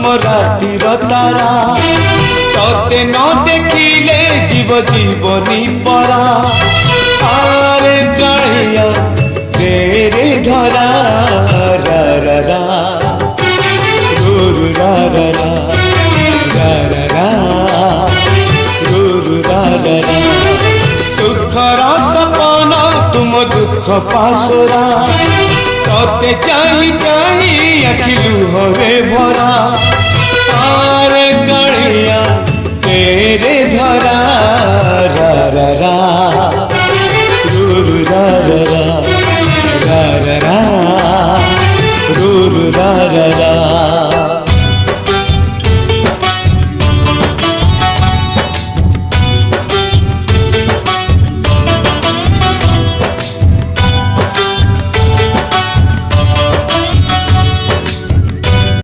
तुम रातिर तारा तते न देखिले जीव जीवनी परा आरे कालिया तेरे धरा रा रा रा गुरु रा रा रा रा रा रा गुरु रा रा रा सुखर सपन तुम दुख पासरा तते चाही चाही आखि लुह